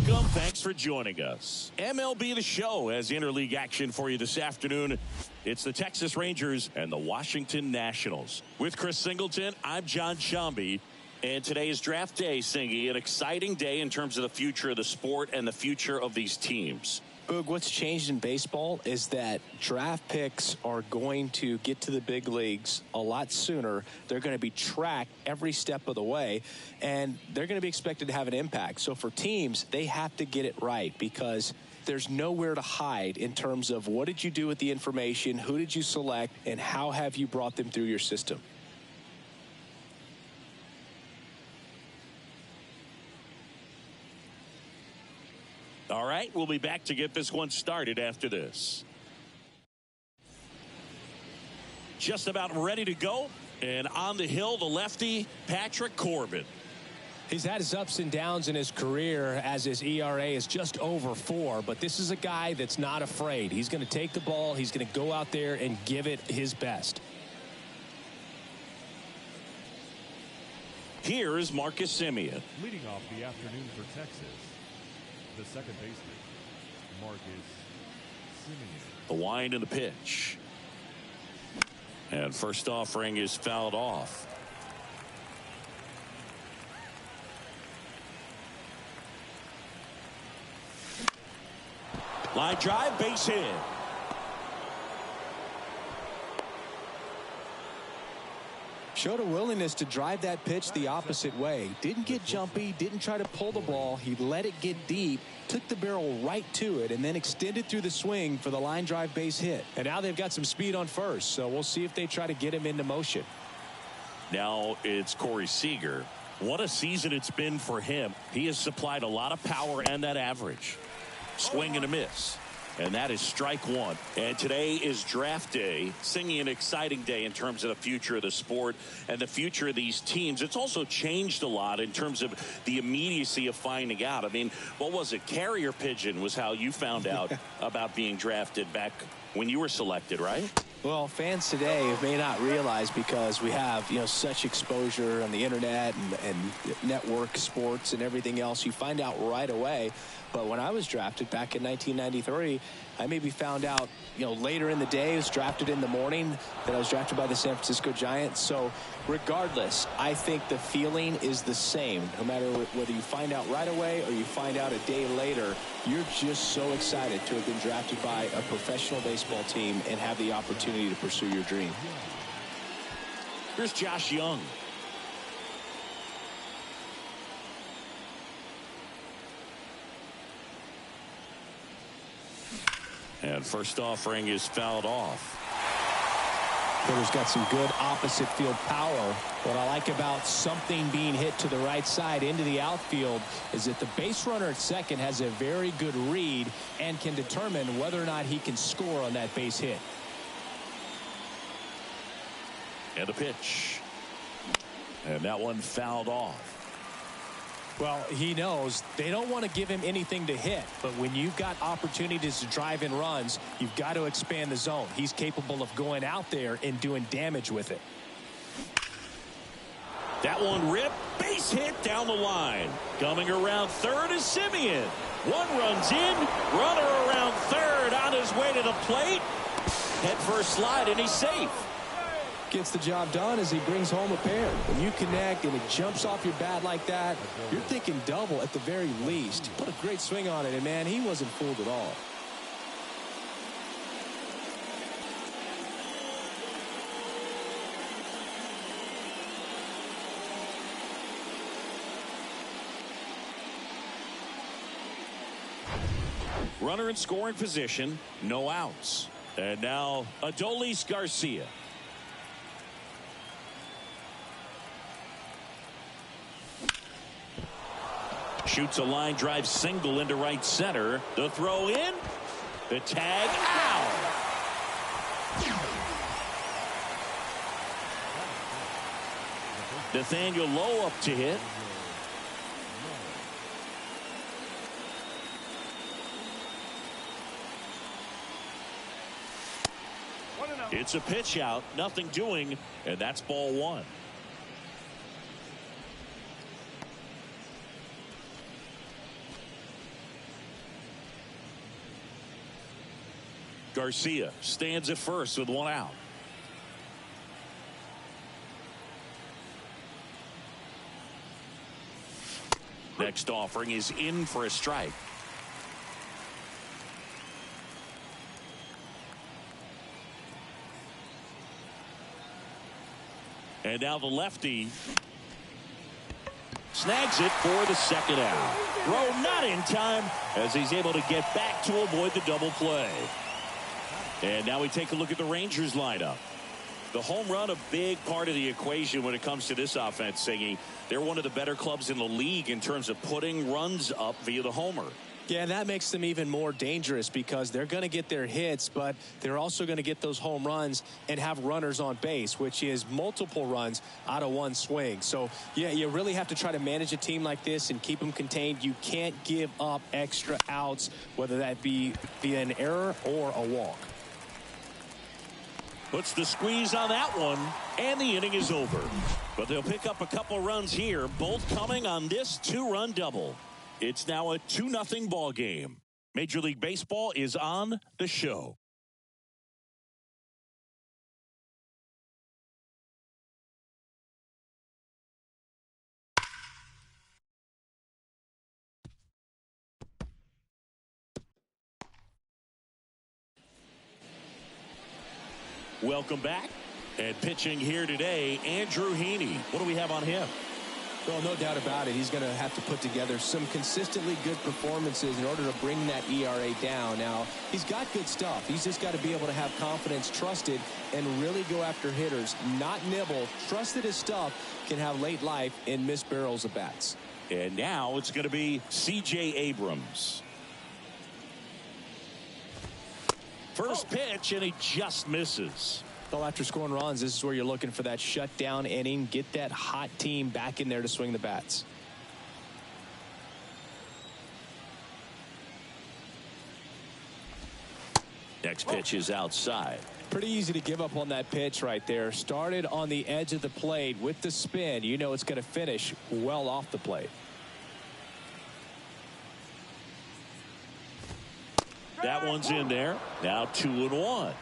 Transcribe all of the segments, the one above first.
Welcome. Thanks for joining us. MLB The Show has interleague action for you this afternoon. It's the Texas Rangers and the Washington Nationals. With Chris Singleton, I'm John Shambi. And today is draft day, Singy. An exciting day in terms of the future of the sport and the future of these teams. Boog, what's changed in baseball is that draft picks are going to get to the big leagues a lot sooner. They're going to be tracked every step of the way, and they're going to be expected to have an impact. So for teams, they have to get it right because there's nowhere to hide in terms of what did you do with the information, who did you select, and how have you brought them through your system. All right, we'll be back to get this one started after this. Just about ready to go. And on the hill, the lefty, Patrick Corbin. He's had his ups and downs in his career as his ERA is just over 4. But this is a guy that's not afraid. He's going to take the ball. He's going to go out there and give it his best. Here's Marcus Semien. Leading off the afternoon for Texas, the second baseman, Marcus Semien. The wind and the pitch. And first offering is fouled off. Line drive, base hit. Showed a willingness to drive that pitch the opposite way. Didn't get jumpy, didn't try to pull the ball. He let it get deep, took the barrel right to it, and then extended through the swing for the line drive base hit. And now they've got some speed on first, so we'll see if they try to get him into motion. Now it's Corey Seager. What a season it's been for him. He has supplied a lot of power and that average. Swing and a miss. And that is strike one. And today is draft day. Singing an exciting day in terms of the future of the sport and the future of these teams. It's also changed a lot in terms of the immediacy of finding out. I mean, what was it? Carrier pigeon was how you found out about being drafted back when you were selected, right? Well, fans today may not realize because we have, such exposure on the internet and network sports and everything else. You find out right away. But when I was drafted back in 1993, I maybe found out, later in the day. I was drafted in the morning that I was drafted by the San Francisco Giants. So regardless, I think the feeling is the same. No matter whether you find out right away or you find out a day later, you're just so excited to have been drafted by a professional baseball team and have the opportunity to pursue your dream. Here's Josh Young. And first offering is fouled off. Hitter's got some good opposite field power. What I like about something being hit to the right side into the outfield is that the base runner at second has a very good read and can determine whether or not he can score on that base hit. And the pitch. And that one fouled off. Well, he knows they don't want to give him anything to hit, but when you've got opportunities to drive in runs, you've got to expand the zone. He's capable of going out there and doing damage with it. That one ripped, base hit down the line. Coming around third is Semien. One runs in, runner around third on his way to the plate. Head first slide, and he's safe. Gets the job done as he brings home a pair. When you connect and it jumps off your bat like that, you're thinking double at the very least. Put a great swing on it, and man, he wasn't fooled at all. Runner in scoring position, no outs. And now Adolis Garcia. Shoots a line drive single into right center. The throw in. The tag out. Nathaniel Lowe up to hit. It's a pitch out, nothing doing, and that's ball one. Garcia stands at first with one out. Next offering is in for a strike. And now the lefty snags it for the second out. Throw not in time as he's able to get back to avoid the double play. And now we take a look at the Rangers lineup. The home run, a big part of the equation when it comes to this offense, Siggy. They're one of the better clubs in the league in terms of putting runs up via the homer. Yeah, that makes them even more dangerous because they're going to get their hits, but they're also going to get those home runs and have runners on base, which is multiple runs out of one swing. So, yeah, you really have to try to manage a team like this and keep them contained. You can't give up extra outs, whether that be via an error or a walk. Puts the squeeze on that one, and the inning is over. But they'll pick up a couple runs here, both coming on this two-run double. It's now a 2-0 ball game. Major League Baseball is on the show. Welcome back. And pitching here today, Andrew Heaney. What do we have on him? Well, no doubt about it. He's going to have to put together some consistently good performances in order to bring that ERA down. Now, he's got good stuff. He's just got to be able to have confidence, trust it, and really go after hitters, not nibble. Trust that his stuff can have late life and miss barrels of bats. And now it's going to be C.J. Abrams. First pitch, and he just misses. Well, after scoring runs, this is where you're looking for that shutdown inning. Get that hot team back in there to swing the bats. Next pitch is outside. Pretty easy to give up on that pitch right there. Started on the edge of the plate with the spin. You know it's going to finish well off the plate. That one's in there. Now 2-1.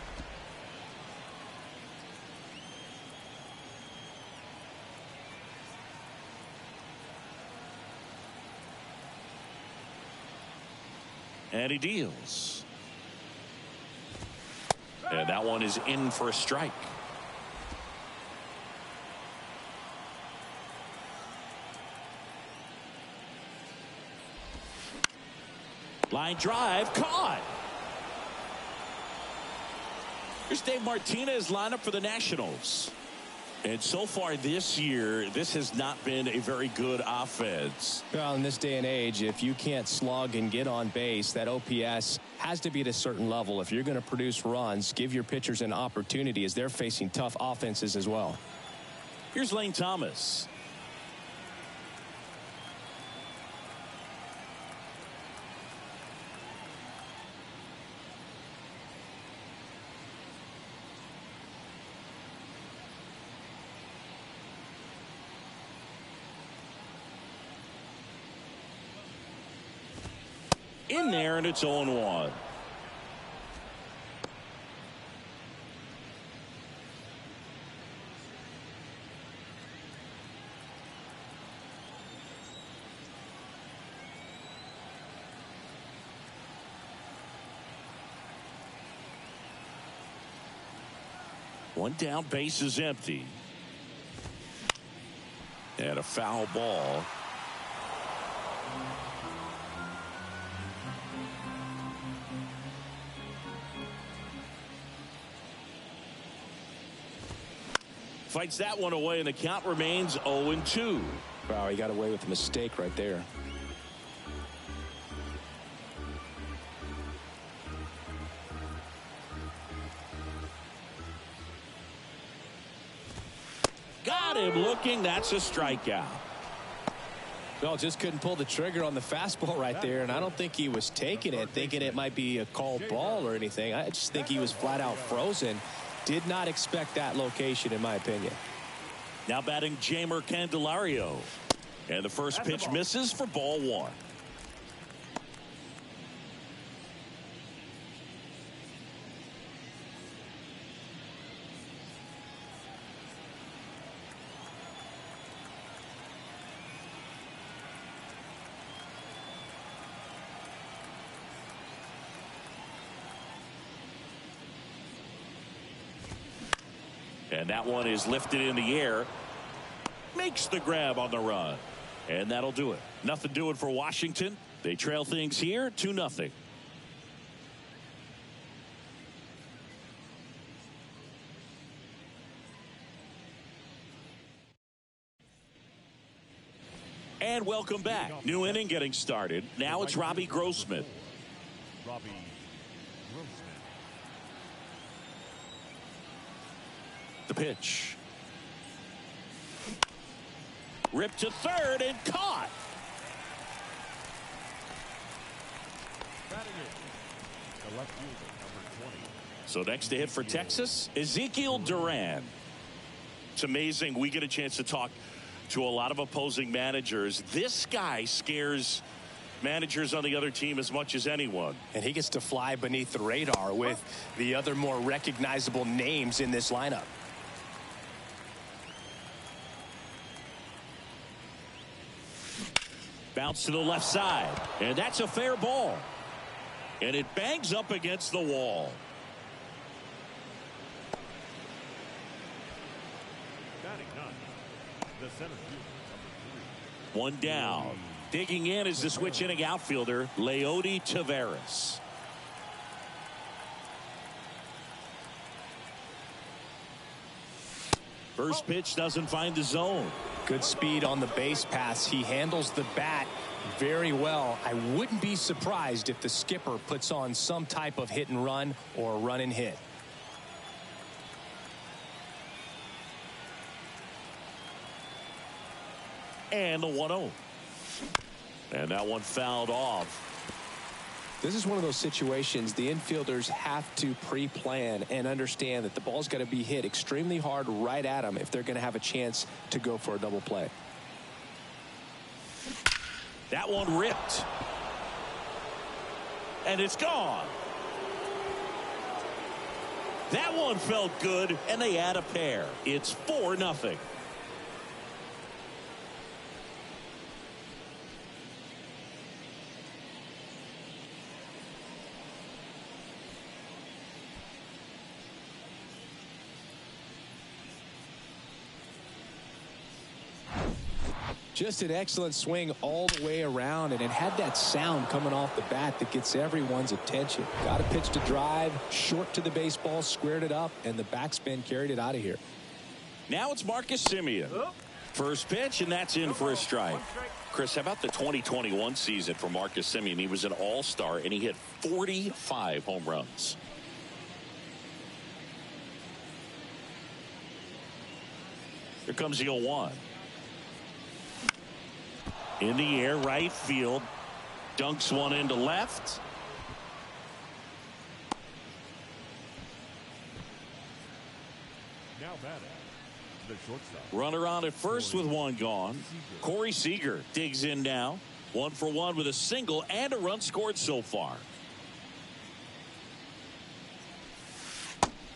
And he deals. And that one is in for a strike. Line drive caught. Here's Dave Martinez lineup for the Nationals. And so far this year, this has not been a very good offense. Well, in this day and age, if you can't slug and get on base, that OPS has to be at a certain level. If you're going to produce runs, give your pitchers an opportunity as they're facing tough offenses as well. Here's Lane Thomas. In there, and it's 0-1. One down, base is empty. And a foul ball. Fights that one away, and the count remains 0-2. Wow, he got away with a mistake right there. Got him looking. That's a strikeout. Well, just couldn't pull the trigger on the fastball right there, and I don't think he was taking it, thinking it might be a called ball or anything. I just think he was flat out frozen. Did not expect that location, in my opinion. Now batting Jamer Candelario. And the first pitch misses for ball one. And that one is lifted in the air. Makes the grab on the run. And that'll do it. Nothing doing for Washington. They trail things here 2-0. And welcome back. New inning getting started. Now it's Robbie Grossman. Robbie Grossman. The pitch. Ripped to third and caught. Batting it, the left fielder, number 20. So next to hit for Texas, Ezekiel Duran. It's amazing. We get a chance to talk to a lot of opposing managers. This guy scares managers on the other team as much as anyone. And he gets to fly beneath the radar with the other more recognizable names in this lineup. Bounce to the left side. And that's a fair ball. And it bangs up against the wall. Batting ninth, the center fielder, number 3. One down. Digging in is the switch inning outfielder, Leody Taveras. First pitch doesn't find the zone. Good speed on the base pass. He handles the bat very well. I wouldn't be surprised if the skipper puts on some type of hit and run or run and hit. And the 1-0. And that one fouled off. This is one of those situations the infielders have to pre-plan and understand that the ball's got to be hit extremely hard right at them if they're going to have a chance to go for a double play. That one ripped. And it's gone. That one felt good, and they add a pair. It's 4-0. Just an excellent swing all the way around, and it had that sound coming off the bat that gets everyone's attention. Got a pitch to drive, short to the baseball, squared it up, and the backspin carried it out of here. Now it's Marcus Semien. First pitch, and that's in for a strike. Chris, how about the 2021 season for Marcus Semien? He was an all-star, and he hit 45 home runs. Here comes the 0-1. In the air, right field. Dunks one into left. Now batting, the shortstop. Runner on at first with one gone. Corey Seager digs in now. 1 for 1 with a single and a run scored so far.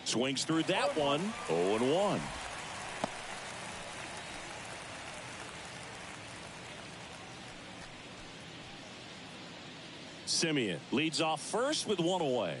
Swings through that one. 0-1. Semien leads off first with one away.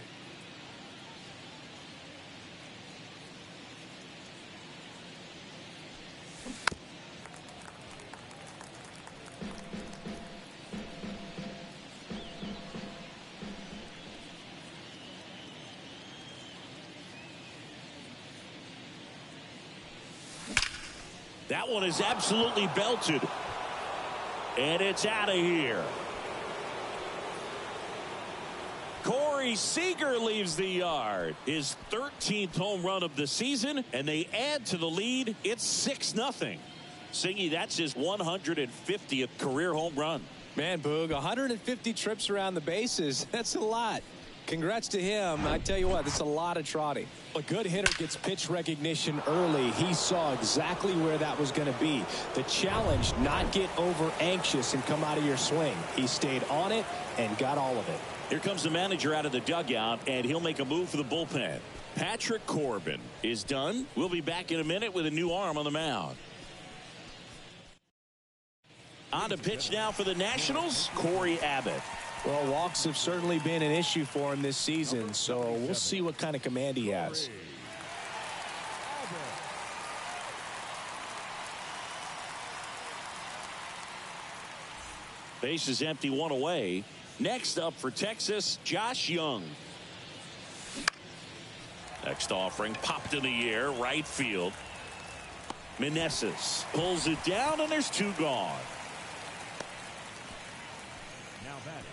That one is absolutely belted. And it's out of here. Corey Seager leaves the yard. His 13th home run of the season, and they add to the lead. It's 6-0. Singy, that's his 150th career home run. Man, Boog, 150 trips around the bases. That's a lot. Congrats to him. I tell you what, that's a lot of trotting. A good hitter gets pitch recognition early. He saw exactly where that was going to be. The challenge, not get over anxious and come out of your swing. He stayed on it and got all of it. Here comes the manager out of the dugout, and he'll make a move for the bullpen. Patrick Corbin is done. We'll be back in a minute with a new arm on the mound. On to pitch now for the Nationals, Corey Abbott. Well, walks have certainly been an issue for him this season, so we'll see what kind of command he has. Base is empty, one away. Next up for Texas, Josh Young. Next offering popped in the air, right field. Meneses pulls it down, and there's two gone. Now batting,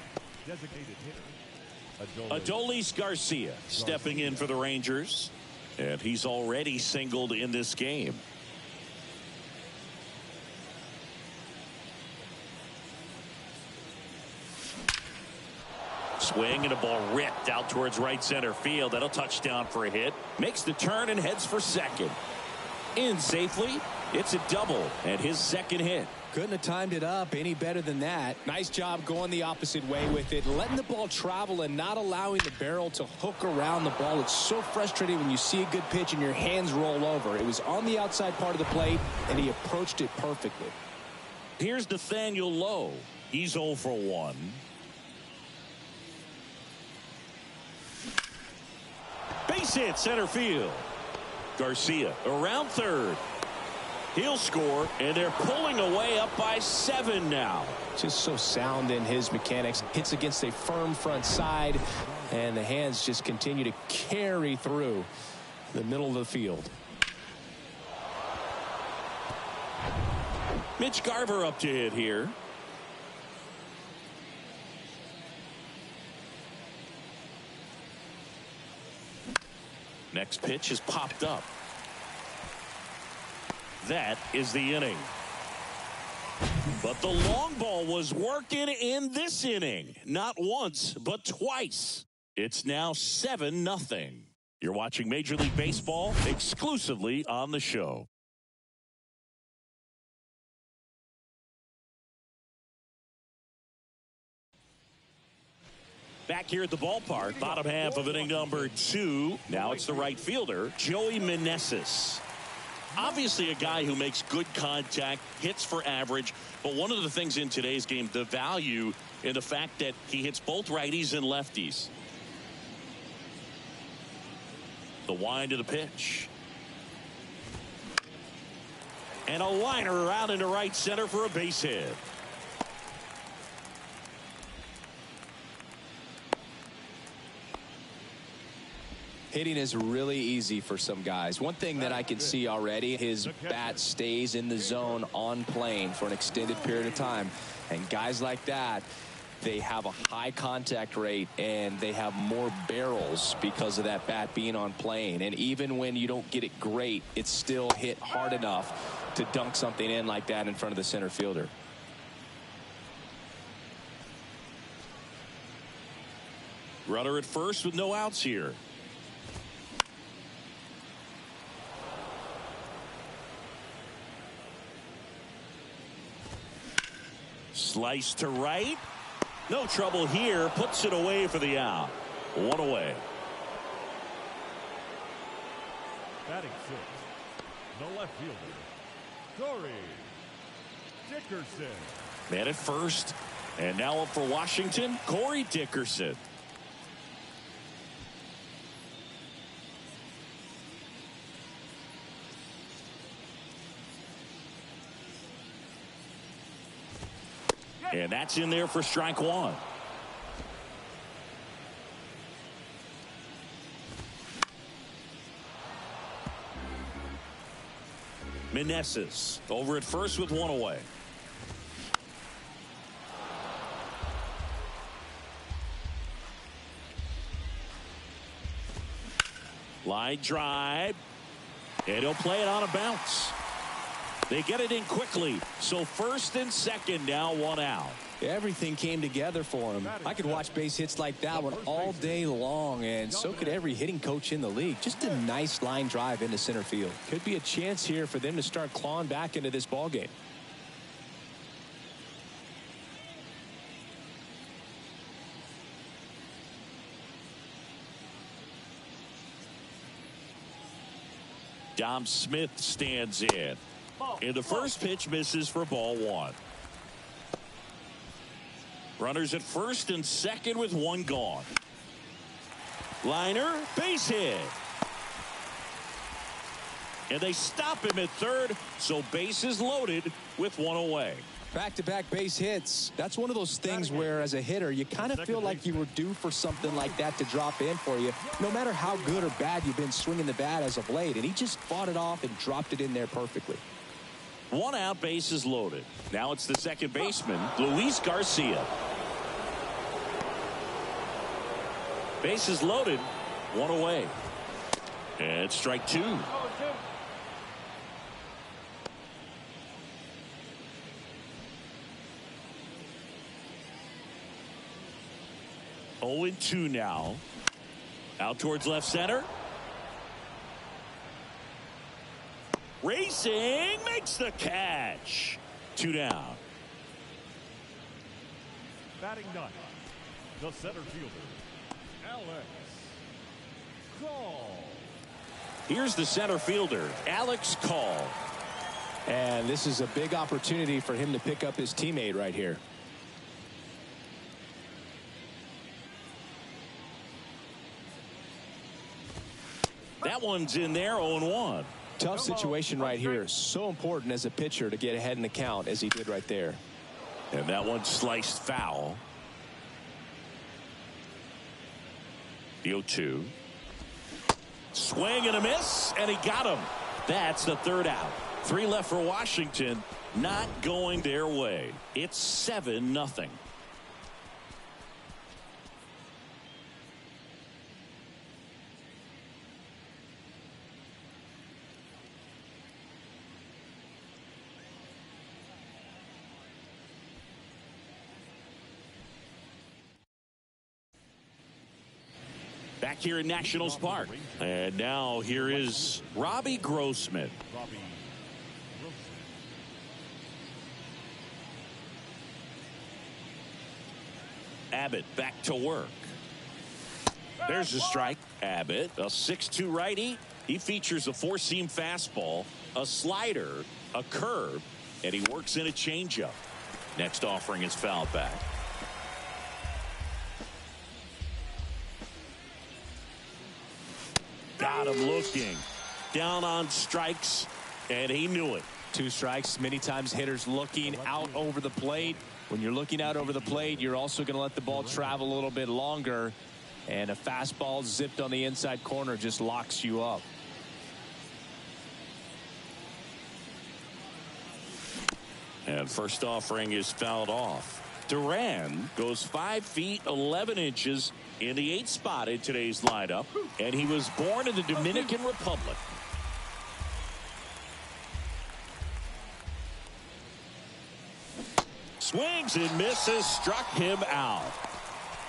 designated hitter, Adolis Garcia stepping in for the Rangers. And he's already singled in this game. Swing and a ball ripped out towards right center field. That'll touchdown for a hit. Makes the turn and heads for second. In safely. It's a double and his second hit. Couldn't have timed it up any better than that. Nice job going the opposite way with it, letting the ball travel and not allowing the barrel to hook around the ball. It's so frustrating when you see a good pitch and your hands roll over. It was on the outside part of the plate, and he approached it perfectly. Here's Nathaniel Lowe. He's 0 for 1. Base hit center field. Garcia around third. He'll score, and they're pulling away up by 7 now. Just so sound in his mechanics. Hits against a firm front side, and the hands just continue to carry through the middle of the field. Mitch Garver up to hit here. Next pitch is popped up. That is the inning. But the long ball was working in this inning. Not once, but twice. It's now 7-0. You're watching Major League Baseball exclusively on the show. Back here at the ballpark, bottom half of inning number 2. Now it's the right fielder, Joey Meneses. Obviously a guy who makes good contact, hits for average, but one of the things in today's game, the value in the fact that he hits both righties and lefties. The wind of the pitch. And a liner out into right center for a base hit. Hitting is really easy for some guys. One thing that I can see already, his bat stays in the zone on plane for an extended period of time. And guys like that, they have a high contact rate and they have more barrels because of that bat being on plane. And even when you don't get it great, it's still hit hard enough to dunk something in like that in front of the center fielder. Runner at first with no outs here. Slice to right. No trouble here. Puts it away for the out. 1 away. batting 6, the left fielder, Corey Dickerson. Man at first, and now up for Washington, Corey Dickerson. And that's in there for strike one. Meneses over at first with one away. Line drive. And he'll play it on a bounce. They get it in quickly. So first and second now, one out. Everything came together for him. I could watch base hits like that one all day long, and so could every hitting coach in the league. Just a nice line drive into center field. Could be a chance here for them to start clawing back into this ball game. Dom Smith stands in. And the first pitch misses for ball one. Runners at first and second with one gone. Liner, base hit. And they stop him at third, so base is loaded with one away. Back-to-back base hits. That's one of those things where, as a hitter, you kind of feel like you were due for something like that to drop in for you, no matter how good or bad you've been swinging the bat as of late. And he just fought it off and dropped it in there perfectly. 1 out, bases loaded. Now it's the second baseman, Luis Garcia. Bases loaded, 1 away. And strike 2. 0-2 now. Out towards left center. Racing, makes the catch. 2 down. Batting 9th, the center fielder, Alex Call. Here's the center fielder, Alex Call. And this is a big opportunity for him to pick up his teammate right here. That one's in there, 0-1. Tough situation right here. So important as a pitcher to get ahead in the count as he did right there. And that one sliced foul. The 0-2. Swing and a miss, and he got him. That's the 3rd out. 3 left for Washington. Not going their way. It's 7-0. Back here in Nationals Park. And now here is Robbie Grossman. Abbott back to work. There's a strike. Abbott, a 6'2 righty. He features a 4-seam fastball, a slider, a curve, and he works in a changeup. Next offering is fouled back. Got him looking. Down on strikes, and he knew it. 2 strikes. Many times hitters looking out over the plate. When you're looking out over the plate, you're also going to let the ball travel a little bit longer. And a fastball zipped on the inside corner just locks you up. And first offering is fouled off. Duran goes 5 feet 11 inches in the 8th spot in today's lineup, and he was born in the Dominican Republic. Swings and misses, struck him out.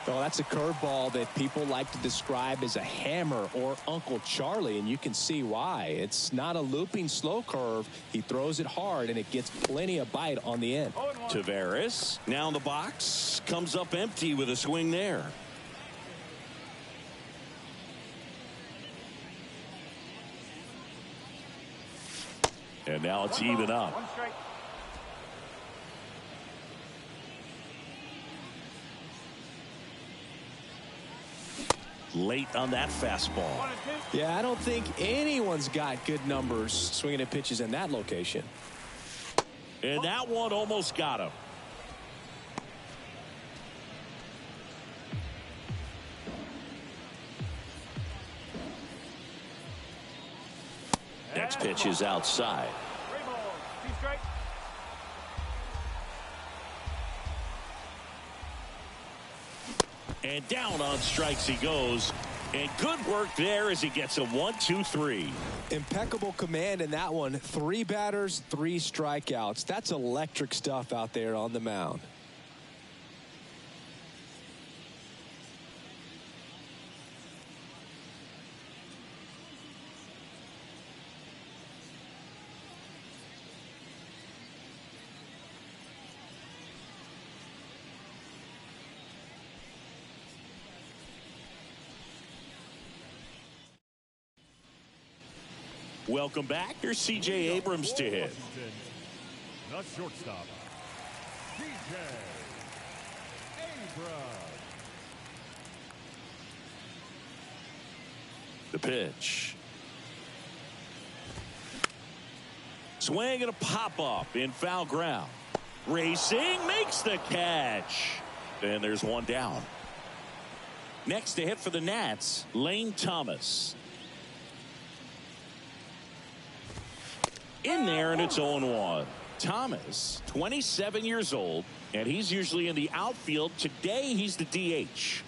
Well, that's a curveball that people like to describe as a hammer or Uncle Charlie, and you can see why. It's not a looping slow curve. He throws it hard, and it gets plenty of bite on the end. Taveras now in the box, comes up empty with a swing there. And now it's even up. Late on that fastball. Yeah, I don't think anyone's got good numbers swinging at pitches in that location. And that one almost got him. Next pitch is outside. And down on strikes he goes. And good work there as he gets a 1-2-3. Impeccable command in that one. 3 batters, 3 strikeouts. That's electric stuff out there on the mound. Welcome back. Here's C.J. Abrams to hit. The shortstop, C.J. Abrams. The pitch. Swing and a pop up in foul ground. Racing, makes the catch. And there's one down. Next to hit for the Nats, Lane Thomas. In there, and it's 0-1. Thomas, 27 years old, and he's usually in the outfield. Today, he's the DH.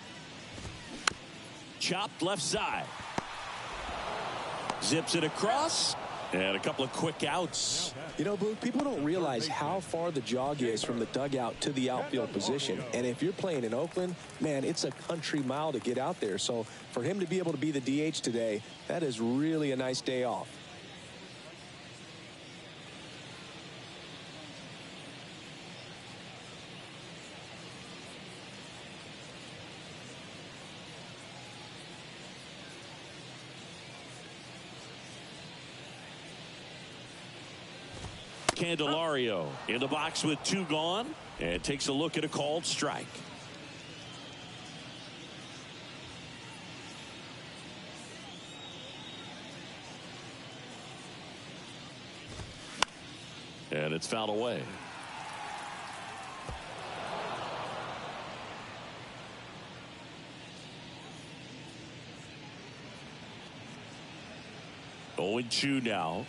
Chopped left side. Zips it across, and a couple of quick outs. You know, Blue, people don't realize how far the jog is from the dugout to the outfield position. And if you're playing in Oakland, man, it's a country mile to get out there. So for him to be able to be the DH today, that is really a nice day off. Candelario in the box with 2 gone, and takes a look at a called strike. And it's fouled away. Oh, 0-2 now.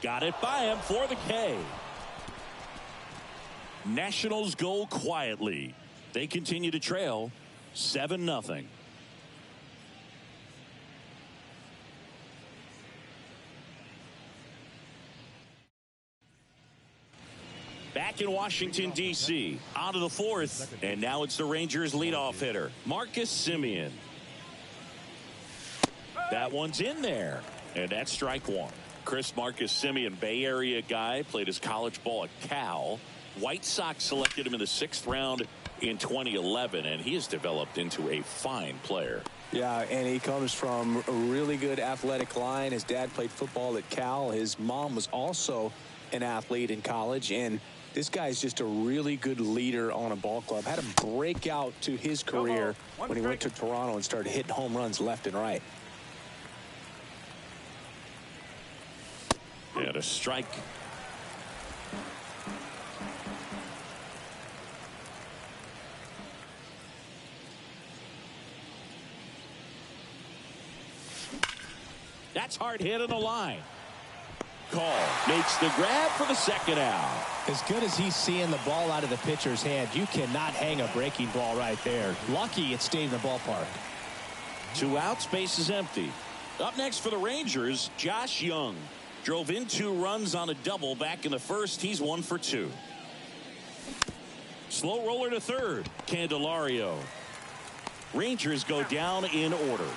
Got it by him for the K. Nationals go quietly. They continue to trail 7-0. Back in Washington, D.C. Out of the 4th, and now it's the Rangers leadoff hitter, Marcus Semien. That one's in there, and that's strike 1. Marcus Semien, Bay Area guy, played his college ball at Cal. White Sox selected him in the 6th round in 2011, and he has developed into a fine player. Yeah, and he comes from a really good athletic line. His dad played football at Cal. His mom was also an athlete in college, and this guy's just a really good leader on a ball club. Had him break out to his career when he went to Toronto and started hitting home runs left and right. And a strike. That's hard hit on the line. Call makes the grab for the 2nd out. As good as he's seeing the ball out of the pitcher's hand, you cannot hang a breaking ball right there. Lucky it stayed in the ballpark. 2 outs, base is empty. Up next for the Rangers, Josh Young. Drove in 2 runs on a double back in the 1st. He's 1 for 2. Slow roller to 3rd. Candelario. Rangers go down in order.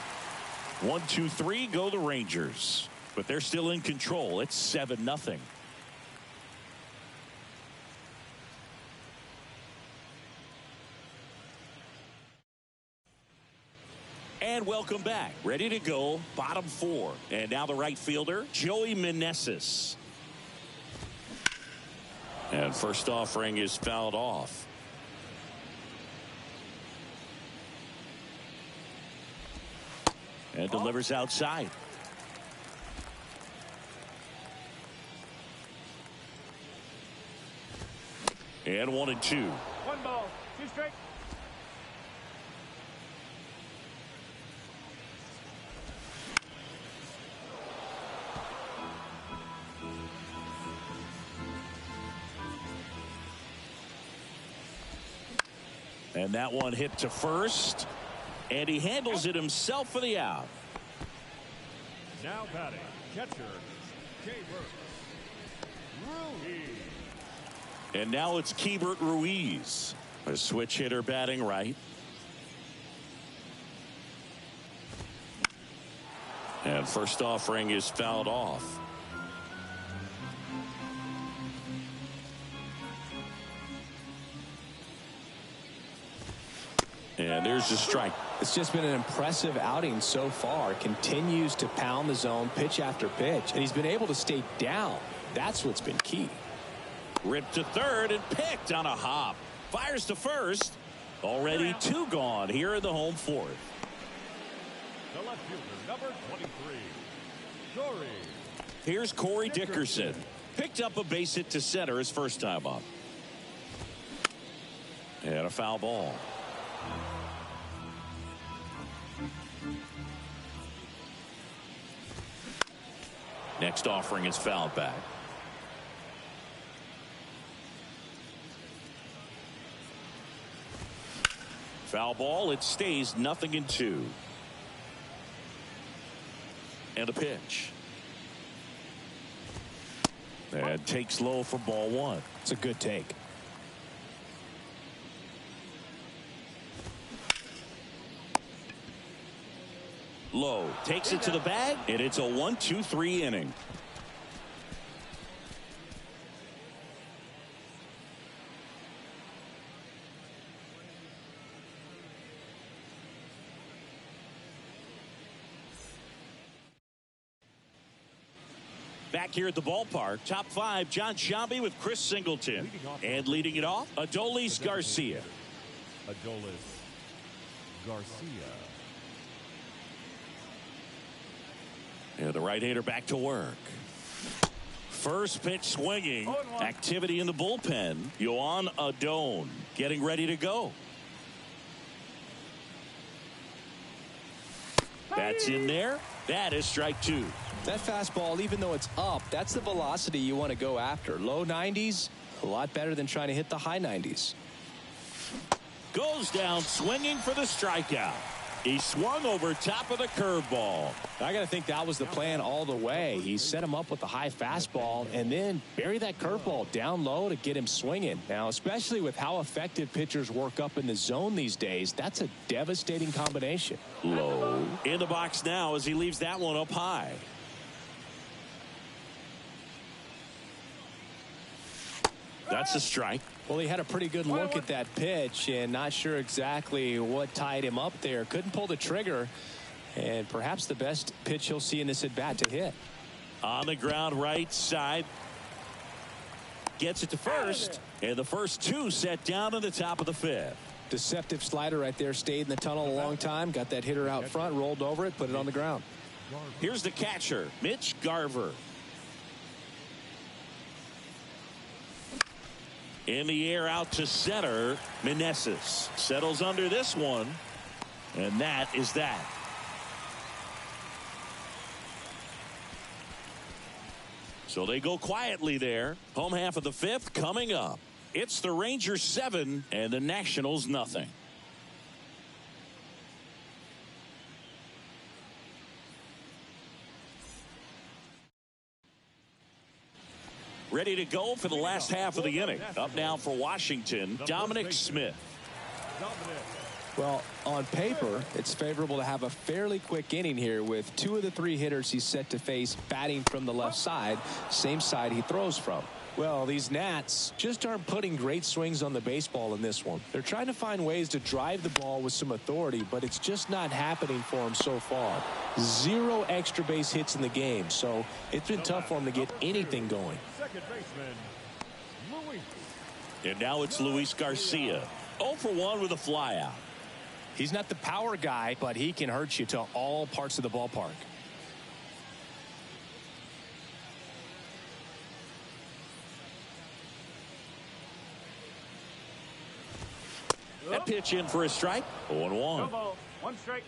1, 2, 3 go the Rangers. But they're still in control. It's 7-0. And welcome back. Ready to go. Bottom 4. And now the right fielder, Joey Meneses. And first offering is fouled off. And delivers outside. And 1-2. 1 ball, 2 strikes. And that one hit to first. And he handles it himself for the out. Now batting, catcher, Keibert Ruiz. And now it's Keibert Ruiz, a switch hitter batting right. And first offering is fouled off. And there's the strike. It's just been an impressive outing so far. Continues to pound the zone pitch after pitch, and he's been able to stay down. That's what's been key. Ripped to 3rd and picked on a hop. Fires to 1st. Already 2 gone here in the home 4th. The left fielder, number 23, Corey. Here's Corey Dickerson. Picked up a base hit to center his first time up. And a foul ball. Next offering is fouled back. Foul ball. It stays 0-2. And a pitch. And takes low for ball one. It's a good take. Low takes it to the bag, and it's a 1-2-3 inning. Back here at the ballpark, top five, John Sciambi with Chris Singleton. And leading it off, Adolis Garcia. Adolis Garcia. And the right-hander back to work. First pitch swinging. Activity in the bullpen. Yoan Adon getting ready to go. That's in there. That is strike two. That fastball, even though it's up, that's the velocity you want to go after. Low 90s, a lot better than trying to hit the high 90s. Goes down swinging for the strikeout. He swung over top of the curveball. I got to think that was the plan all the way. He set him up with the high fastball and then bury that curveball down low to get him swinging. Now, especially with how effective pitchers work up in the zone these days, that's a devastating combination. Low. In the box now as he leaves that one up high. That's a strike. Well, he had a pretty good look at that pitch and not sure exactly what tied him up there. Couldn't pull the trigger, and perhaps the best pitch he'll see in this at bat to hit. On the ground right side. Gets it to first, and the first two set down in the top of the fifth. Deceptive slider right there. Stayed in the tunnel a long time. Got that hitter out front, rolled over it, put it on the ground. Here's the catcher, Mitch Garver. In the air out to center. Meneses settles under this one. And that is that. So they go quietly there. Home half of the fifth coming up. It's the Rangers 7 and the Nationals nothing. Ready to go for the last half of the inning. Up now for Washington, Dominic Smith. Well, on paper, it's favorable to have a fairly quick inning here with two of the three hitters he's set to face batting from the left side, same side he throws from. Well, these Nats just aren't putting great swings on the baseball in this one. They're trying to find ways to drive the ball with some authority, but it's just not happening for them so far. 0 extra base hits in the game, so it's been tough for them to get anything going. And now it's Luis Garcia. 0 for 1 with a flyout. He's not the power guy, but he can hurt you to all parts of the ballpark. That pitch in for a strike. 0-1. 1 strike.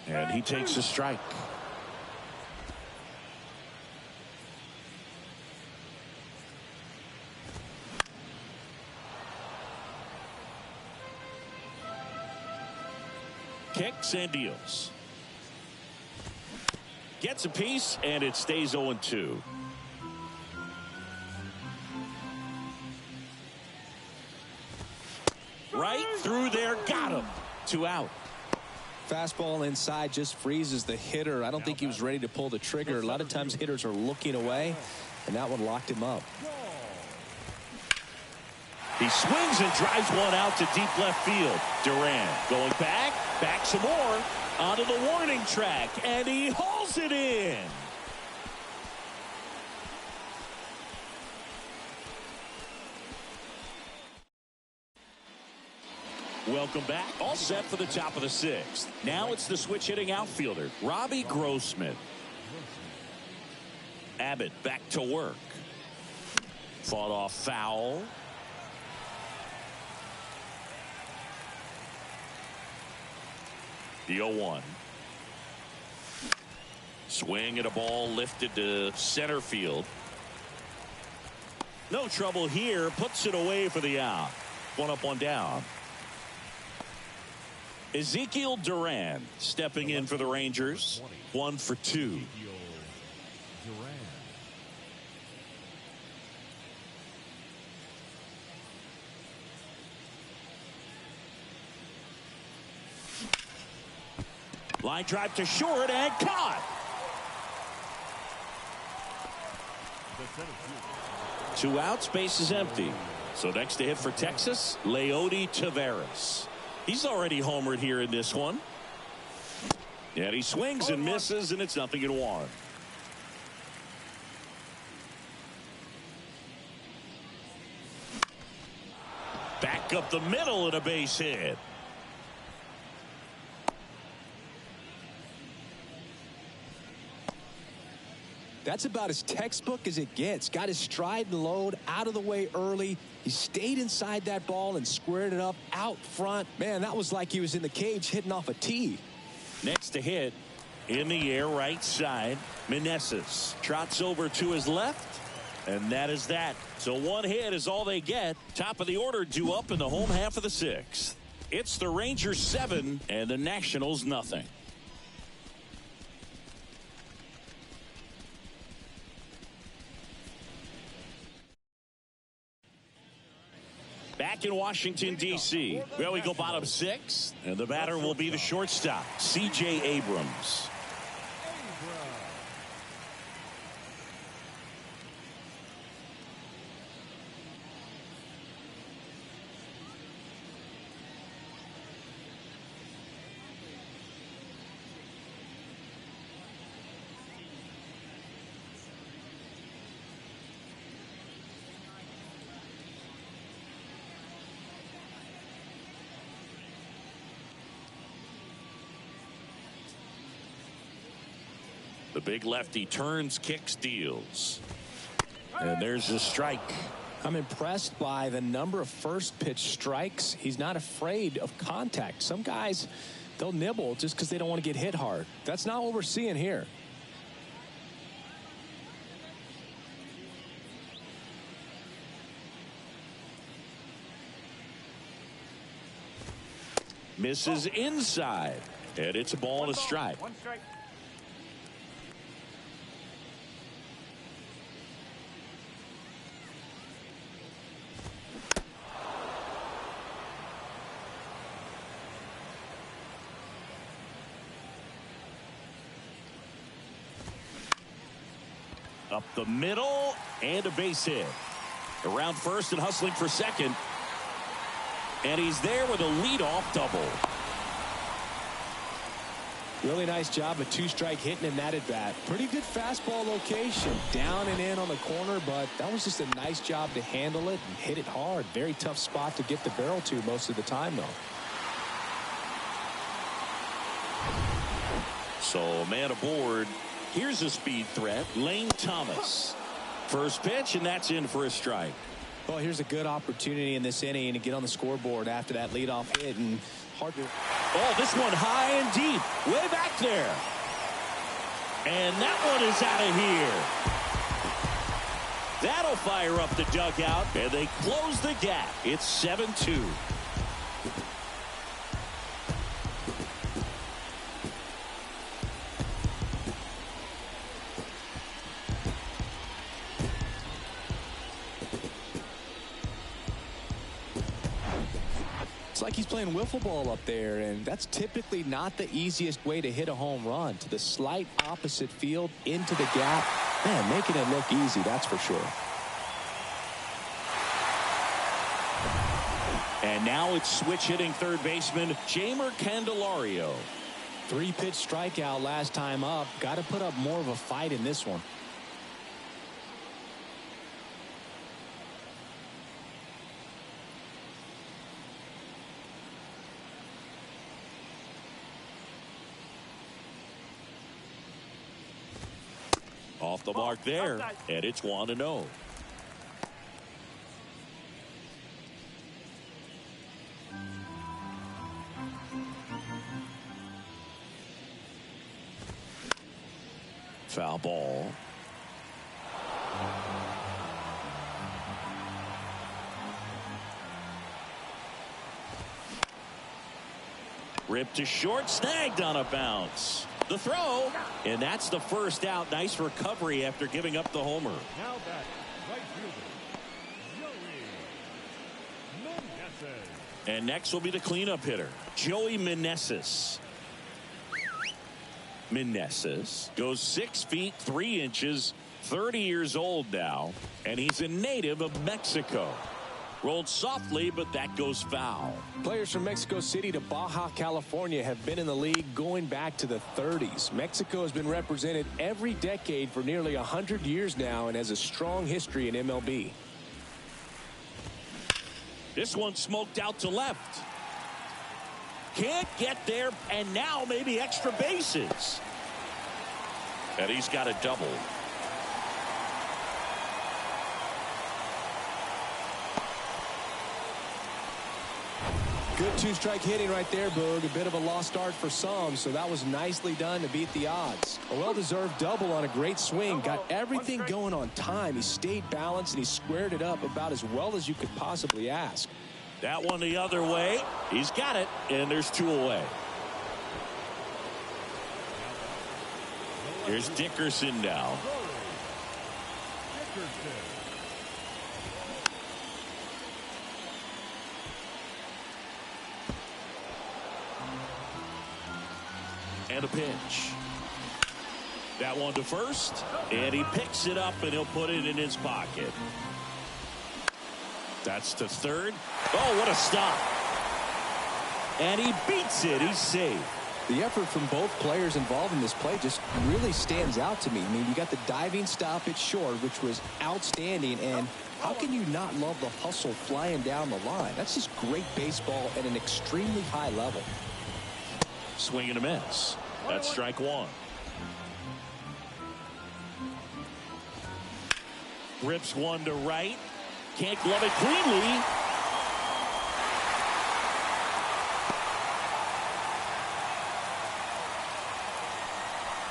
And he takes a strike. Kicks and deals. Gets a piece, and it stays 0-2. Right through there, got him. 2 out. Fastball inside just freezes the hitter. I don't think he was ready to pull the trigger. A lot of times hitters are looking away, and that one locked him up. He swings and drives one out to deep left field. Durant going back some more, onto the warning track, and he hauls it in. Welcome back. All set for the top of the 6th. Now it's the switch hitting outfielder, Robbie Grossman. Abbott back to work. Fought off foul. The 0-1. Swing at a ball lifted to center field. No trouble here. Puts it away for the out. One up, one down. Ezekiel Duran stepping in for the Rangers. 1 for 2. Line drive to short and caught. 2 outs, base is empty. So next to hit for Texas, Leody Taveras. He's already homered here in this one. And he swings and misses, and it's 0-1. Back up the middle and a base hit. That's about as textbook as it gets. Got his stride and load out of the way early. He stayed inside that ball and squared it up out front. Man, that was like he was in the cage hitting off a tee. Next to hit, in the air, right side, Meneses trots over to his left, and that is that. So 1 hit is all they get. Top of the order due up in the home half of the 6th. It's the Rangers 7 and the Nationals nothing. Back in Washington, D.C., where we go bottom 6, and the batter will be the shortstop, C.J. Abrams. The big lefty turns, kicks, deals. And there's a strike. I'm impressed by the number of first pitch strikes. He's not afraid of contact. Some guys, they'll nibble just because they don't want to get hit hard. That's not what we're seeing here. Misses inside. And it's a ball and a strike. 1 strike. Up the middle and a base hit. Around first and hustling for second. And he's there with a leadoff double. Really nice job of 2-strike hitting in that at bat. Pretty good fastball location. Down and in on the corner, but that was just a nice job to handle it and hit it hard. Very tough spot to get the barrel to most of the time, though. So a man aboard. Here's a speed threat, Lane Thomas. First pitch, and that's in for a strike. Well, here's a good opportunity in this inning to get on the scoreboard after that leadoff hit, and hard to. Oh, this one high and deep, way back there. And that one is out of here. That'll fire up the dugout, and they close the gap. It's 7-2. It's like he's playing wiffle ball up there, and that's typically not the easiest way to hit a home run. To the slight opposite field, into the gap. Man, making it look easy, that's for sure. And now it's switch hitting third baseman Jeimer Candelario. 3-pitch strikeout last time up. Got to put up more of a fight in this one. Off the mark there, and it's 1-0. Foul ball. Ripped to short, snagged on a bounce. The throw, and that's the first out. Nice recovery after giving up the homer. Now back, right fielder, Joey Meneses. And next will be the cleanup hitter, Joey Meneses. Meneses goes 6 feet 3 inches, 30 years old now, and he's a native of Mexico. Rolled softly, but that goes foul. Players from Mexico City to Baja California have been in the league going back to the 30s. Mexico has been represented every decade for nearly 100 years now and has a strong history in MLB. This one smoked out to left. Can't get there, and now maybe extra bases. And he's got a double. Good two-strike hitting right there, Boog. A bit of a lost start for some, so that was nicely done to beat the odds. A well-deserved double on a great swing. Got everything going on time. He stayed balanced, and he squared it up about as well as you could possibly ask. That one the other way. He's got it, and there's 2 away. Here's Dickerson now. And a pitch. That one to first, and he picks it up, and he'll put it in his pocket. That's to third. Oh, what a stop. And he beats it. He's safe. The effort from both players involved in this play just really stands out to me. I mean, you got the diving stop at short, which was outstanding, and how can you not love the hustle flying down the line? That's just great baseball at an extremely high level. Swing and a miss. That's strike 1. Rips one to right. Can't glove it cleanly.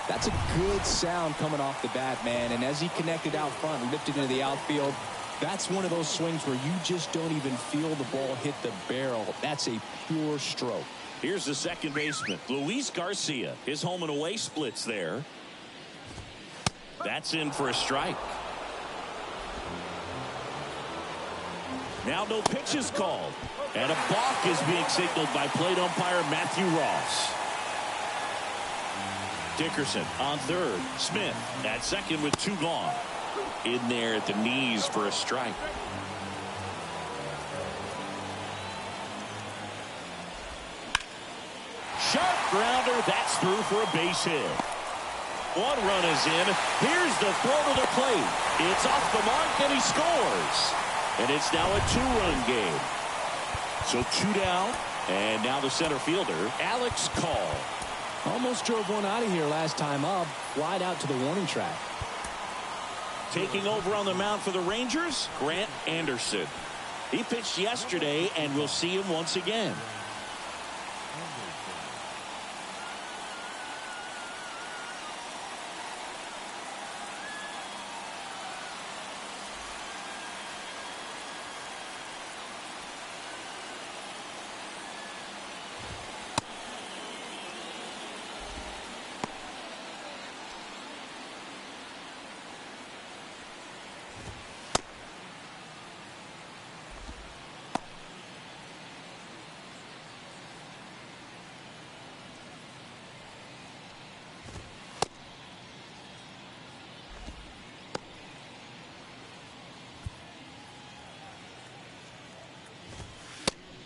That's a good sound coming off the bat, man. And as he connected out front and ripped it into the outfield, that's one of those swings where you just don't even feel the ball hit the barrel. That's a pure stroke. Here's the second baseman, Luis Garcia. His home and away splits there. That's in for a strike. Now no pitches called. And a balk is being signaled by plate umpire Matthew Ross. Dickerson on third. Smith at second with 2 gone. In there at the knees for a strike. Sharp grounder. That's through for a base hit. 1 run is in. Here's the throw to the plate. It's off the mark and he scores. And it's now a 2-run game. So 2 down. And now the center fielder, Alex Call. Almost drove one out of here last time up. Wide out to the warning track. Taking over on the mound for the Rangers, Grant Anderson. He pitched yesterday, and we'll see him once again.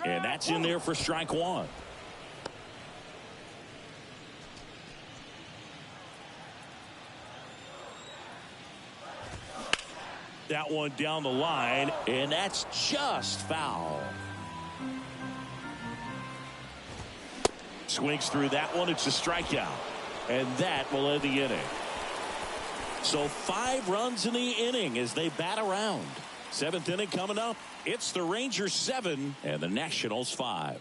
And that's in there for strike 1. That one down the line, and that's just foul. Swings through that one. It's a strikeout. And that will end the inning. So 5 runs in the inning as they bat around. 7th inning coming up. It's the Rangers 7 and the Nationals 5.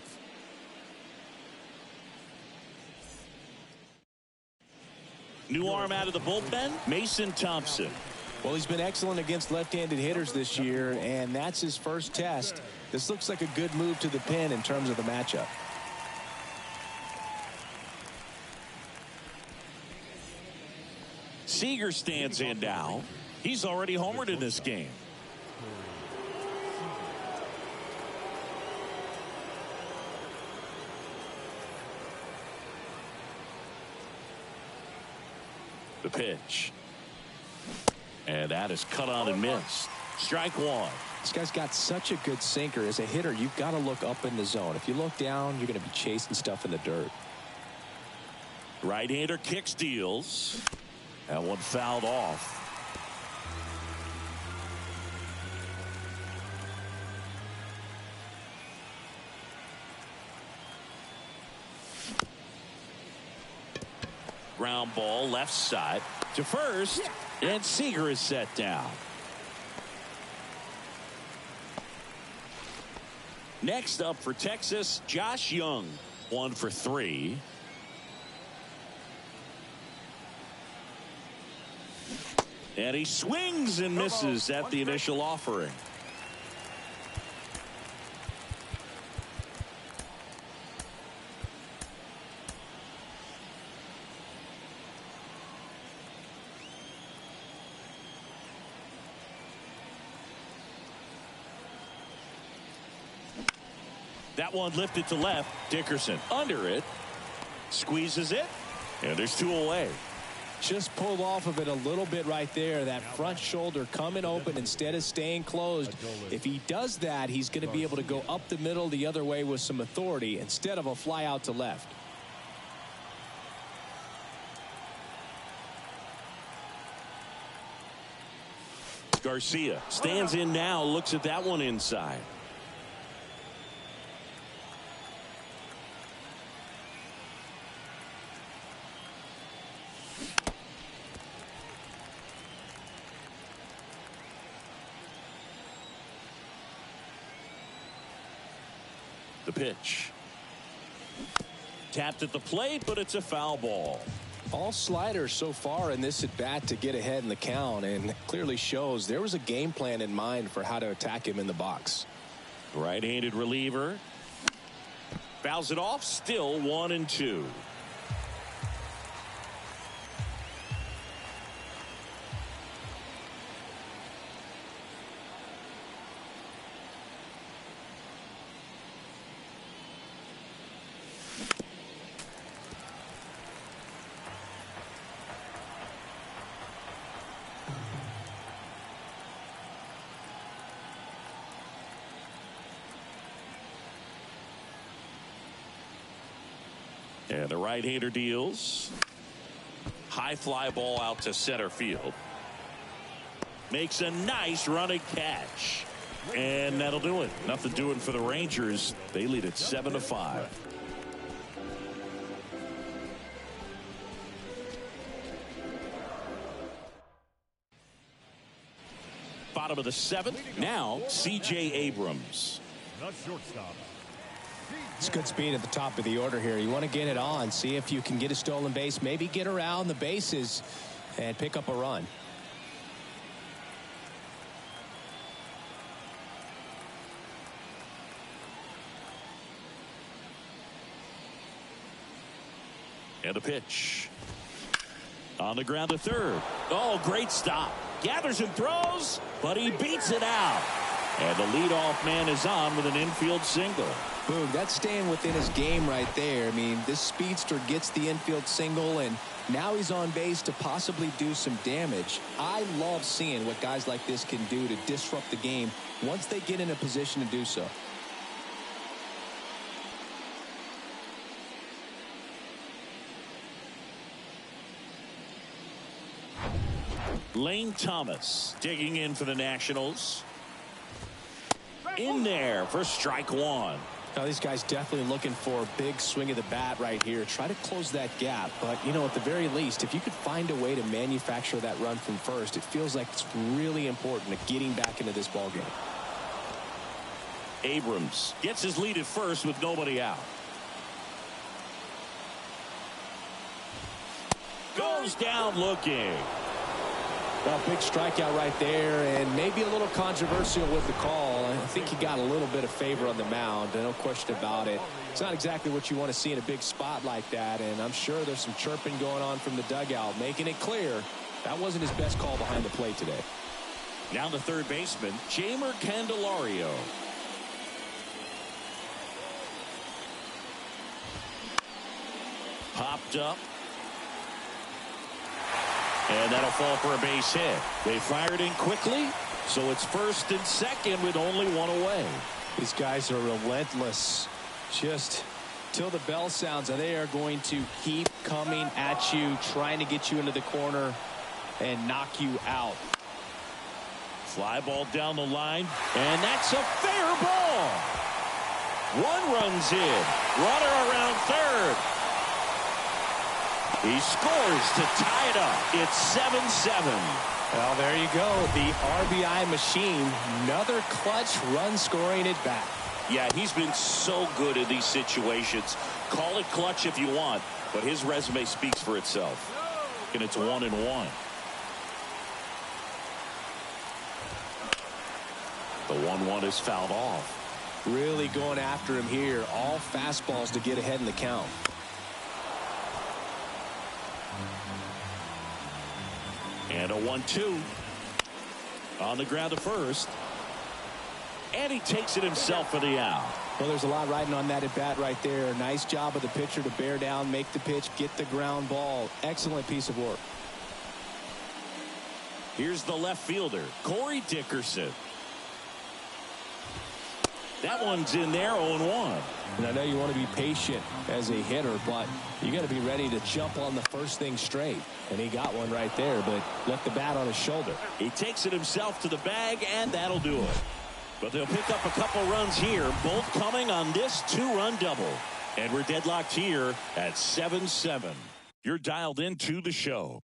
New arm out of the bullpen, Mason Thompson. Well, he's been excellent against left-handed hitters this year, and that's his first test. This looks like a good move to the pen in terms of the matchup. Seager stands in now. He's already homered in this game. The pitch. And that is cut on and missed. Strike 1. This guy's got such a good sinker. As a hitter, you've got to look up in the zone. If you look down, you're going to be chasing stuff in the dirt. Right-hander kicks, deals. That one fouled off. Ground ball left side to first, and Seager is set down. Next up for Texas, Josh Young, 1 for 3. And he swings and misses at the initial offering. That one lifted to left. Dickerson under it. Squeezes it. And there's 2 away. Just pulled off of it a little bit right there. That front shoulder coming open instead of staying closed. If he does that, he's going to be able to go up the middle the other way with some authority instead of a fly out to left. Garcia stands in now, looks at that one inside. The pitch. Tapped at the plate, but it's a foul ball. All sliders so far in this at bat to get ahead in the count, and clearly shows there was a game plan in mind for how to attack him in the box. Right-handed reliever. Fouls it off, still 1-2. And the right-hander deals. High fly ball out to center field. Makes a nice running catch. And that'll do it. Nothing doing for the Rangers. They lead at 7-5. Bottom of the 7th. Now C.J. Abrams. The shortstop. It's good speed at the top of the order here. You want to get it on, see if you can get a stolen base, maybe get around the bases and pick up a run. And a pitch. On the ground to third. Oh, great stop. Gathers and throws, but he beats it out. And the leadoff man is on with an infield single. Boom, that's staying within his game right there. I mean, this speedster gets the infield single, and now he's on base to possibly do some damage. I love seeing what guys like this can do to disrupt the game once they get in a position to do so. Lane Thomas digging in for the Nationals. In there for strike 1. Now, these guys definitely looking for a big swing of the bat right here. Try to close that gap. But, you know, at the very least, if you could find a way to manufacture that run from first, it feels like it's really important to getting back into this ball game. Abrams gets his lead at first with nobody out. Goes down looking. Well, big strikeout right there, and maybe a little controversial with the call. I think he got a little bit of favor on the mound, no question about it. It's not exactly what you want to see in a big spot like that, and I'm sure there's some chirping going on from the dugout, making it clear that wasn't his best call behind the plate today. Now the third baseman, Jamer Candelario. Popped up. And that'll fall for a base hit. They fired in quickly, so it's first and second with only one away. These guys are relentless. Just till the bell sounds, and they are going to keep coming at you, trying to get you into the corner and knock you out. Fly ball down the line, and that's a fair ball. One runs in. Runner around third. He scores to tie it up. It's 7-7. Well, there you go. The RBI machine. Another clutch run scoring at bat. Yeah, he's been so good in these situations. Call it clutch if you want, but his resume speaks for itself. And it's 1-1. The 1-1 is fouled off. Really going after him here. All fastballs to get ahead in the count. And a 1-2 on the ground to first. And he takes it himself for the out. Well, there's a lot riding on that at bat right there. Nice job of the pitcher to bear down, make the pitch, get the ground ball. Excellent piece of work. Here's the left fielder, Corey Dickerson. That one's in there, 0-1. And I know you want to be patient as a hitter, but you got to be ready to jump on the first thing straight. And he got one right there, but left the bat on his shoulder. He takes it himself to the bag, and that'll do it. But they'll pick up a couple runs here, both coming on this two-run double. And we're deadlocked here at 7-7. You're dialed into the show.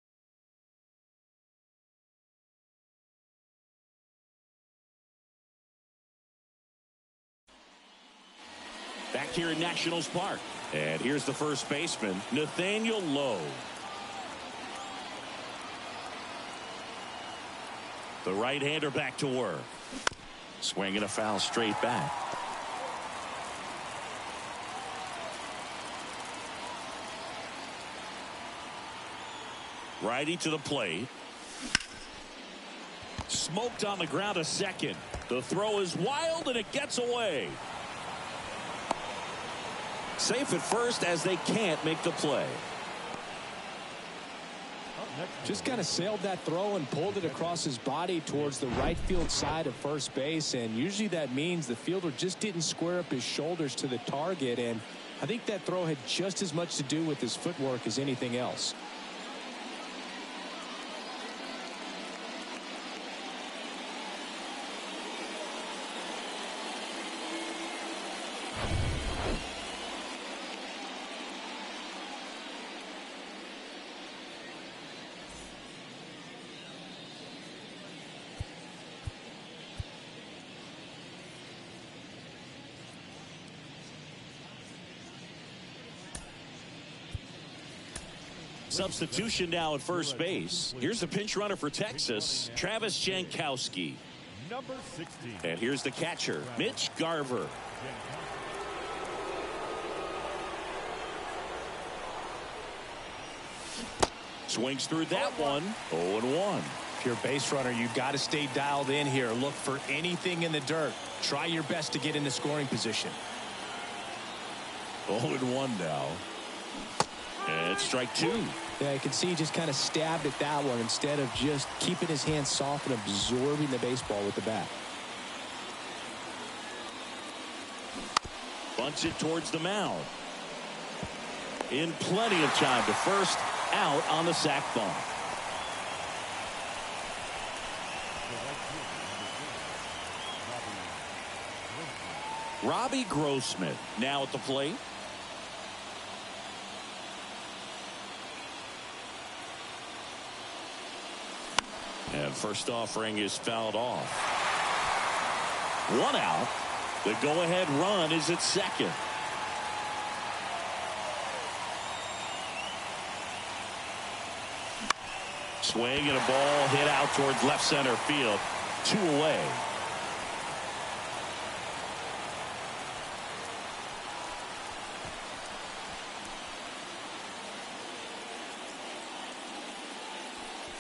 Back here in Nationals Park. And here's the first baseman, Nathaniel Lowe. The right-hander back to work. Swinging a foul straight back. Righty to the plate. Smoked on the ground a second. The throw is wild and it gets away. Safe at first as they can't make the play. Just kind of sailed that throw and pulled it across his body towards the right field side of first base. And usually that means the fielder just didn't square up his shoulders to the target. And I think that throw had just as much to do with his footwork as anything else. Substitution now at first base. Here's the pinch runner for Texas, Travis Jankowski. Number 16. And here's the catcher, Mitch Garver. Swings through that one. 0-1. If you're a base runner, you've got to stay dialed in here. Look for anything in the dirt. Try your best to get into scoring position. 0-1 now. And strike two. Yeah, you can see he just kind of stabbed at that one instead of just keeping his hands soft and absorbing the baseball with the bat. Bunts it towards the mound. In plenty of time to first, out on the sac bunt. Robbie Grossman now at the plate. And first offering is fouled off. 1 out. The go-ahead run is at second. Swing and a ball hit out towards left center field. 2 away.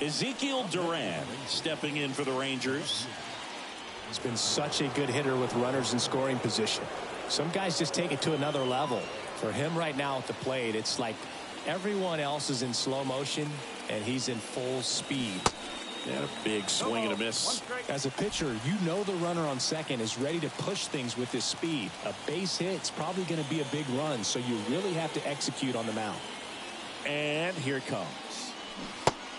Ezekiel Duran stepping in for the Rangers. He's been such a good hitter with runners in scoring position. Some guys just take it to another level. For him right now at the plate, it's like everyone else is in slow motion and he's in full speed. And a big swing and a miss. As a pitcher, you know the runner on second is ready to push things with his speed. A base hit's probably going to be a big run, so you really have to execute on the mound. And here it comes.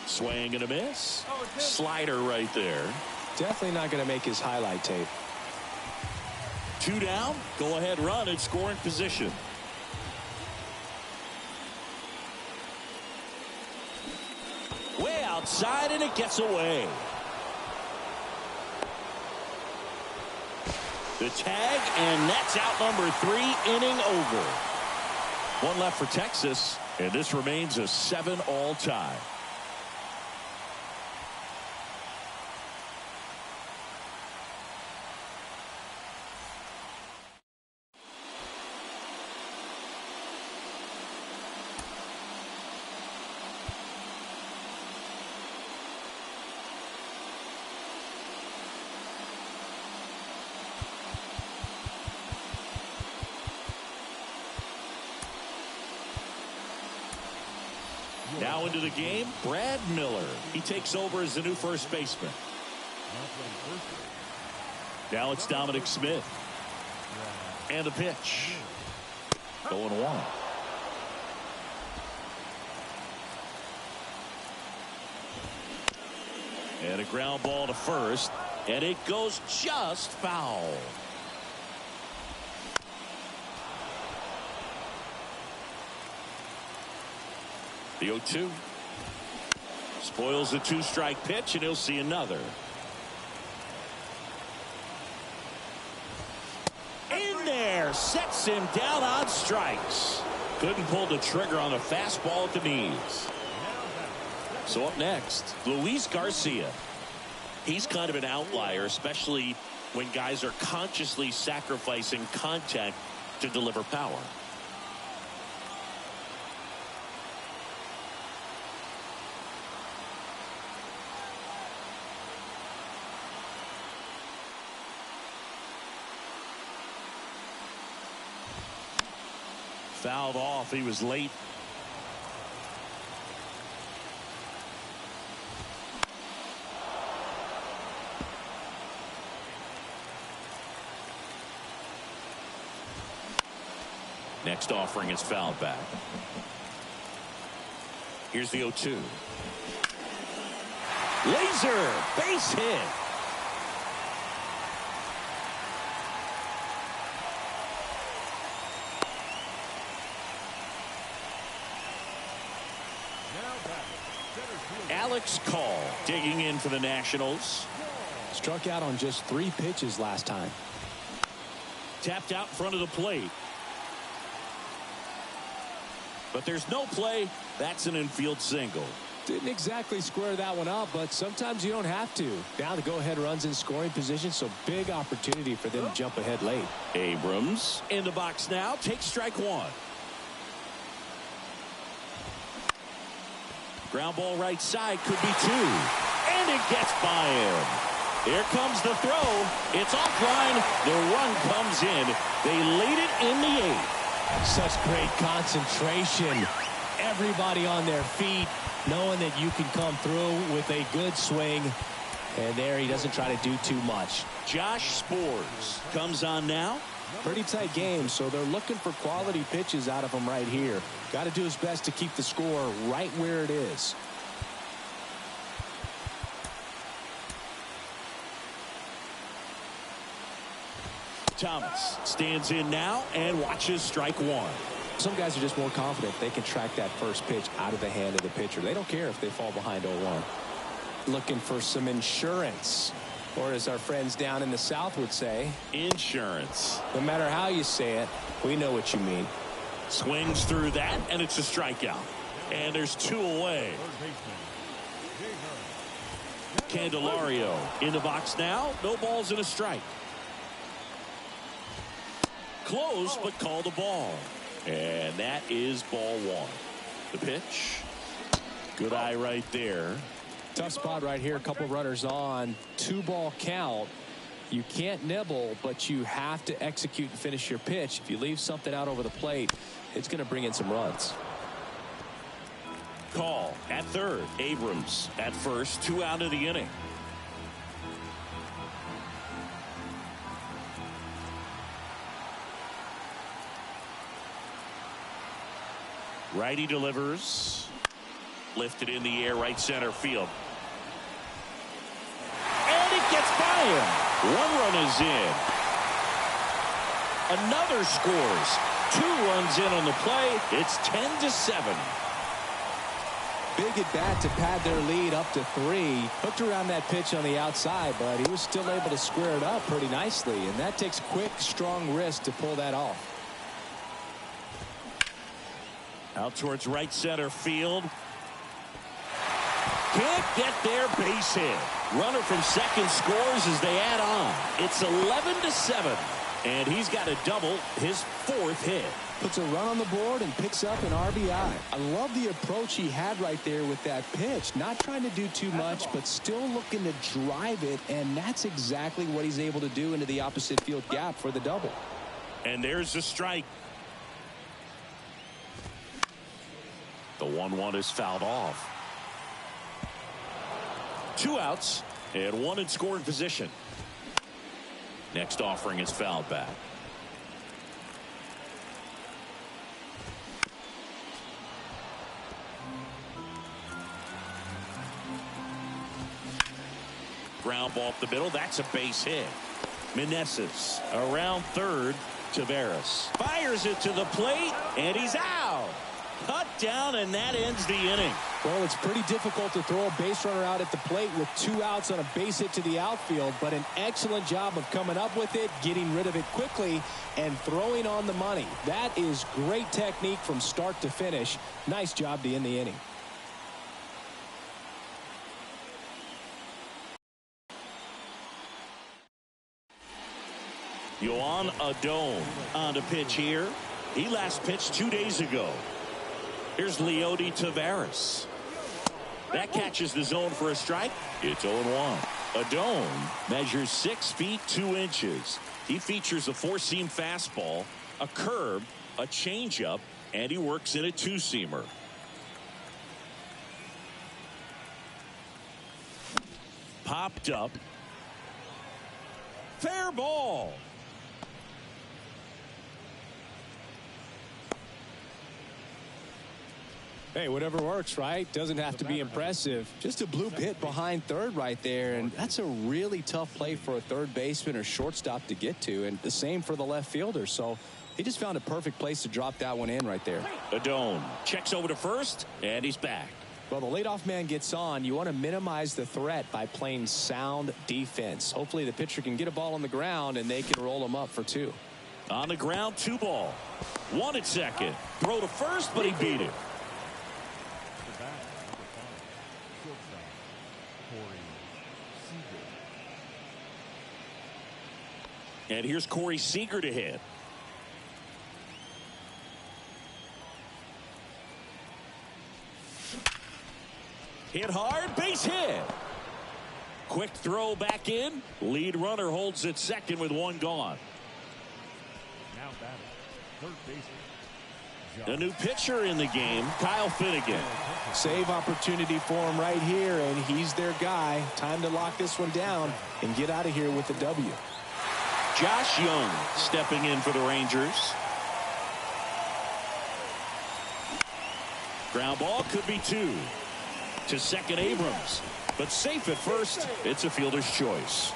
Swing and a miss. Slider right there. Definitely not going to make his highlight tape. 2 down. Go ahead run in scoring position. Way outside and it gets away. The tag and that's out number 3, inning over. 1 left for Texas, and this remains a 7-all tie. Now into the game, Brad Miller. He takes over as the new first baseman. Now it's Dominic Smith. And the pitch. 0-1. And a ground ball to first. And it goes just foul. The 0-2. Spoils the 2-strike pitch, and he'll see another. In there, sets him down on strikes. Couldn't pull the trigger on the fastball at the knees. So up next, Luis Garcia. He's kind of an outlier, especially when guys are consciously sacrificing contact to deliver power. Fouled off. He was late. Next offering is fouled back. Here's the 0-2. Laser base hit. Alex Call digging in for the Nationals. Struck out on just 3 pitches last time. Tapped out in front of the plate. But there's no play. That's an infield single. Didn't exactly square that one up, but sometimes you don't have to. Now the go-ahead runs in scoring position, so big opportunity for them to jump ahead late. Abrams in the box now. Takes strike 1. Ground ball right side, could be 2. And it gets by him. Here comes the throw. It's offline. The run comes in. They lead it in the 8th. Such great concentration. Everybody on their feet, knowing that you can come through with a good swing. And there he doesn't try to do too much. Josh Spores comes on now. Pretty tight game, so they're looking for quality pitches out of him right here. Got to do his best to keep the score right where it is. Thomas stands in now and watches strike one. Some guys are just more confident they can track that first pitch out of the hand of the pitcher. They don't care if they fall behind 0-1. Looking for some insurance, or as our friends down in the South would say, insurance. No matter how you say it, we know what you mean. Swings through that, and it's a strikeout. And there's 2 away. Candelario in the box now. No balls and a strike. Close, but called a ball. And that is ball 1. The pitch. Good eye right there. Tough spot right here. A couple runners on. 2-ball count. You can't nibble, but you have to execute and finish your pitch. If you leave something out over the plate, it's going to bring in some runs. Call at third. Abrams at first. 2 out of the inning. Righty delivers. Lifted in the air, right center field. And it gets by him. 1 run is in. Another scores. 2 runs in on the play. It's 10-7. Big at bat to pad their lead up to 3. Hooked around that pitch on the outside, but he was still able to square it up pretty nicely. And that takes quick, strong wrist to pull that off. Out towards right center field. Can't get there, base hit. Runner from second scores as they add on. It's 11-7. And he's got a double, his 4th hit. Puts a run on the board and picks up an RBI. I love the approach he had right there with that pitch. Not trying to do too much, but still looking to drive it. And that's exactly what he's able to do into the opposite field gap for the double. And there's the strike. The 1-1 is fouled off. 2 outs and 1 in scoring position. Next offering is fouled back. Ground ball up the middle. That's a base hit. Meneses around third. Tavares fires it to the plate, and he's out. Cut down, and that ends the inning. Well, it's pretty difficult to throw a base runner out at the plate with 2 outs on a base hit to the outfield, but an excellent job of coming up with it, getting rid of it quickly, and throwing on the money. That is great technique from start to finish. Nice job to end the inning. Yohan Adon on the pitch here. He last pitched 2 days ago. Here's Leody Tavares. That catches the zone for a strike. It's 0-1. Adon measures 6 feet 2 inches. He features a 4-seam fastball, a curve, a changeup, and he works in a 2-seamer. Popped up. Fair ball. Hey, whatever works, right? Doesn't have to be impressive. Just a bloop hit behind third right there, and that's a really tough play for a third baseman or shortstop to get to, and the same for the left fielder. So he just found a perfect place to drop that one in right there. Adon checks over to first, and he's back. Well, the leadoff man gets on. You want to minimize the threat by playing sound defense. Hopefully the pitcher can get a ball on the ground, and they can roll him up for 2. On the ground, 2 ball. 1 at second. Throw to first, but he beat it. And here's Corey Seager to hit. Hit hard, base hit. Quick throw back in. Lead runner holds at second with 1 gone. Now batting, third baseman. A new pitcher in the game, Kyle Finnegan. Save opportunity for him right here, and he's their guy. Time to lock this one down and get out of here with the W. Josh Young stepping in for the Rangers. Ground ball could be 2. To second, Abrams. But safe at first. It's a fielder's choice.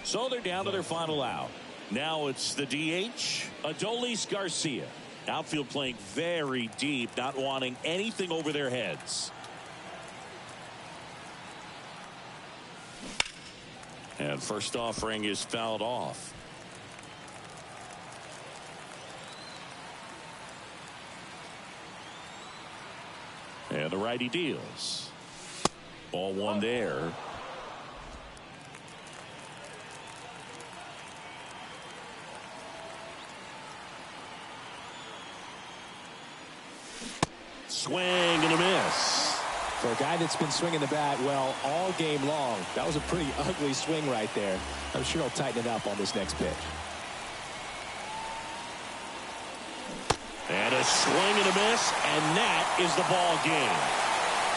So they're down to their final out. Now it's the DH, Adolis Garcia. Outfield playing very deep, not wanting anything over their heads. And first offering is fouled off. And the righty deals. Ball one there. Swing and a miss. For a guy that's been swinging the bat well all game long, that was a pretty ugly swing right there. I'm sure he'll tighten it up on this next pitch. And a swing and a miss, and that is the ball game.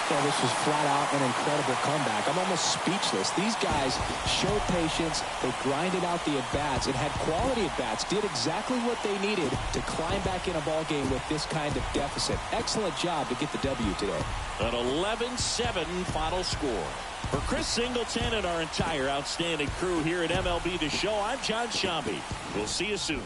Well, this was flat out an incredible comeback. I'm almost speechless. These guys showed patience. They grinded out the at-bats and had quality at-bats, did exactly what they needed to climb back in a ball game with this kind of deficit. Excellent job to get the W today. An 11-7 final score. For Chris Singleton and our entire outstanding crew here at MLB The Show, I'm John Shambi. We'll see you soon.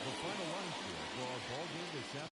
The final line score for our ball game this afternoon.